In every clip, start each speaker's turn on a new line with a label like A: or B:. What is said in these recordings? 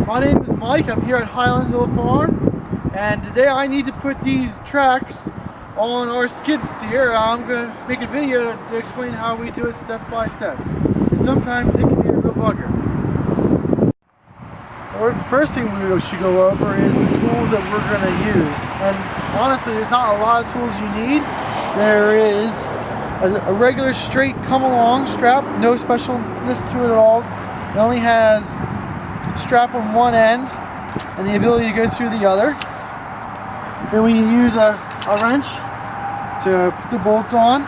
A: My name is Mike. I'm here at Highland Hill Farm, and today I need to put these tracks on our skid steer. I'm going to make a video to explain how we do it step by step. And sometimes it can be a real bugger. The first thing we should go over is the tools that we're going to use. And honestly, there's not a lot of tools you need. There is a regular straight come along strap, no specialness to it at all. It only has strap on one end and the ability to go through the other. Then we use a wrench to put the bolts on.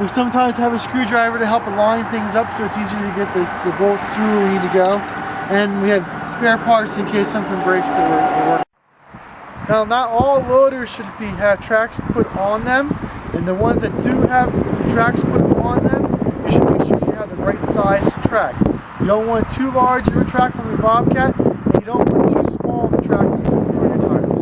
A: We sometimes have a screwdriver to help align things up so it's easier to get the bolts through where we need to go. And we have spare parts in case something breaks that will work. Now, not all loaders should have tracks put on them, and the ones that do have tracks put on them, you should make sure you have the right size track. You don't want too large of a track on your bobcat, and you don't want too small of a track on your tires.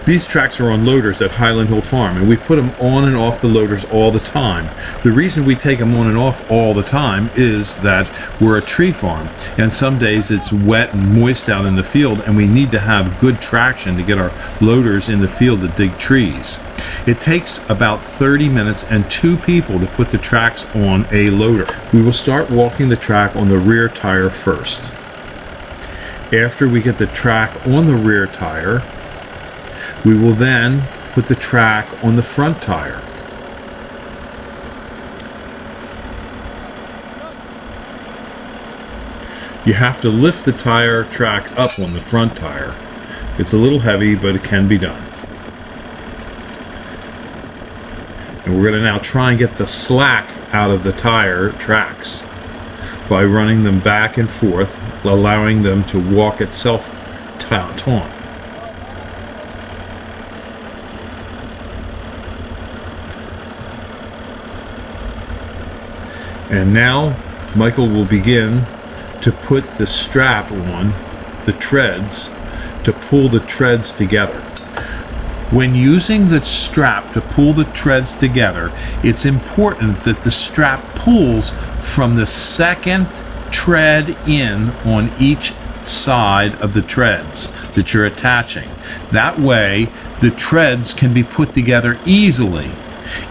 B: These tracks are on loaders at Highland Hill Farm, and we put them on and off the loaders all the time. The reason we take them on and off all the time is that we're a tree farm, and some days it's wet and moist out in the field, and we need to have good traction to get our loaders in the field to dig trees. It takes about 30 minutes and 2 people to put the tracks on a loader. We will start walking the track on the rear tire first. After we get the track on the rear tire, we will then put the track on the front tire. You have to lift the tire track up on the front tire. It's a little heavy, but it can be done. And we're going to now try and get the slack out of the tire tracks by running them back and forth, allowing them to walk itself taut. And now Michael will begin to put the strap on the treads to pull the treads together. When using the strap to pull the treads together, it's important that the strap pulls from the second tread in on each side of the treads that you're attaching. That way, the treads can be put together easily.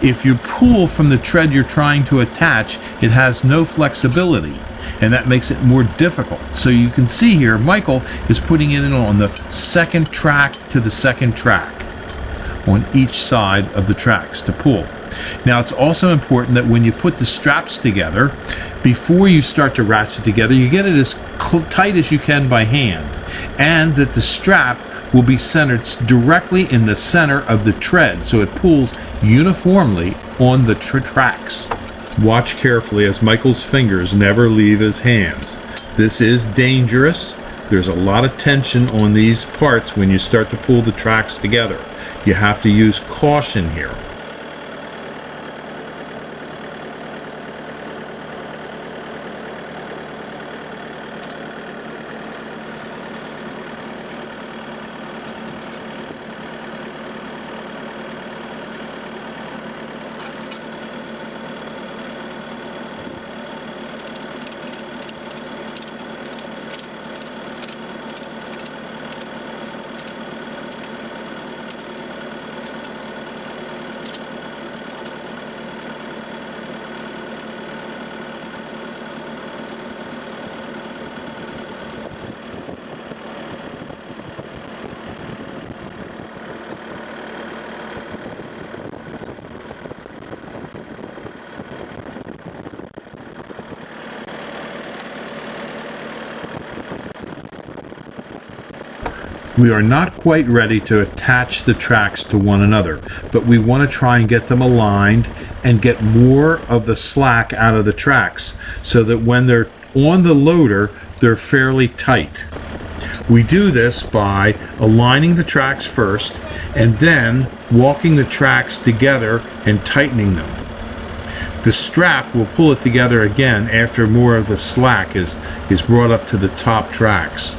B: If you pull from the tread you're trying to attach, it has no flexibility, and that makes it more difficult. So you can see here, Michael is putting it in on the second track to the second track on each side of the tracks to pull. Now, it's also important that when you put the straps together, before you start to ratchet together, you get it as tight as you can by hand, and that the strap will be centered directly in the center of the tread so it pulls uniformly on the tracks. Watch carefully as Michael's fingers never leave his hands. This is dangerous. There's a lot of tension on these parts when you start to pull the tracks together. You have to use caution here. We are not quite ready to attach the tracks to one another, but we want to try and get them aligned and get more of the slack out of the tracks so that when they're on the loader, they're fairly tight. We do this by aligning the tracks first and then walking the tracks together and tightening them. The strap will pull it together again after more of the slack is brought up to the top tracks.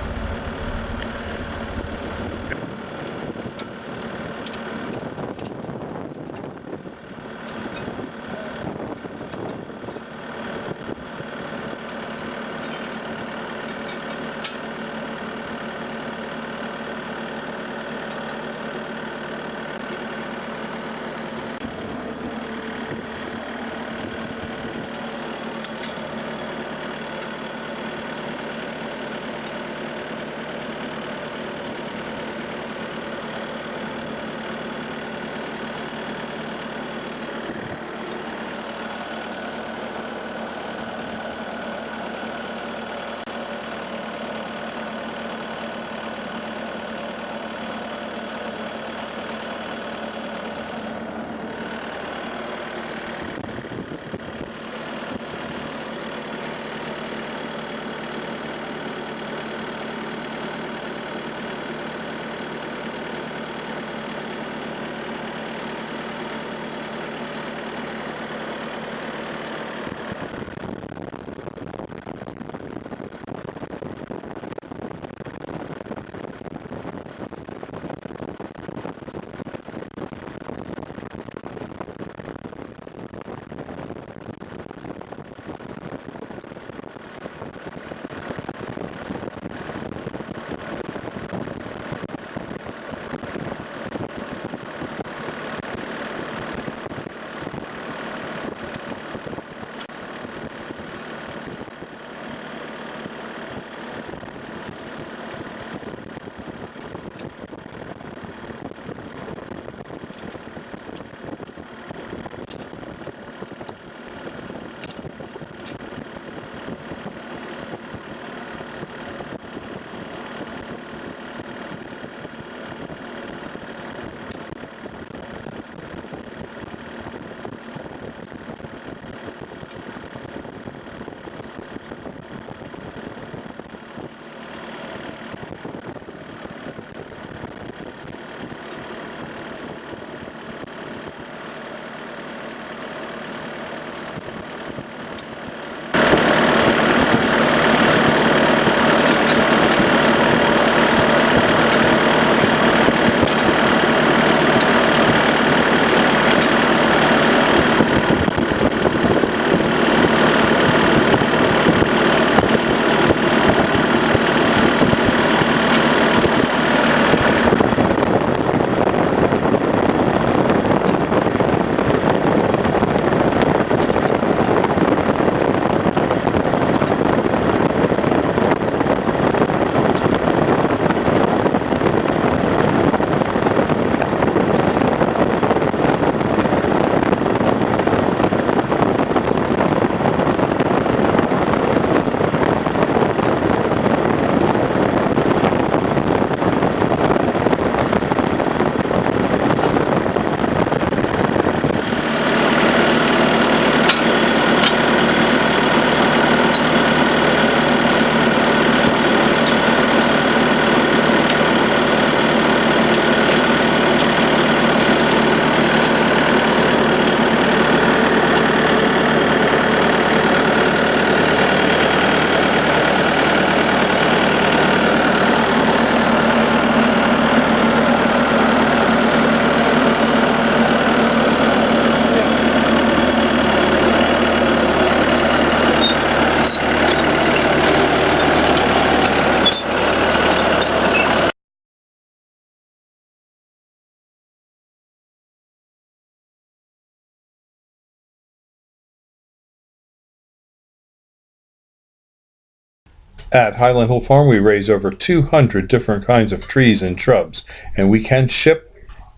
C: At Highland Hill Farm, we raise over 200 different kinds of trees and shrubs, and we can ship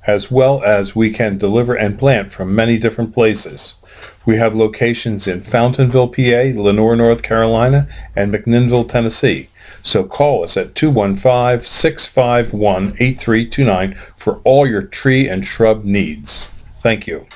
C: as well as we can deliver and plant from many different places. We have locations in Fountainville, PA, Lenoir, North Carolina, and McMinnville, Tennessee. So call us at 215-651-8329 for all your tree and shrub needs. Thank you.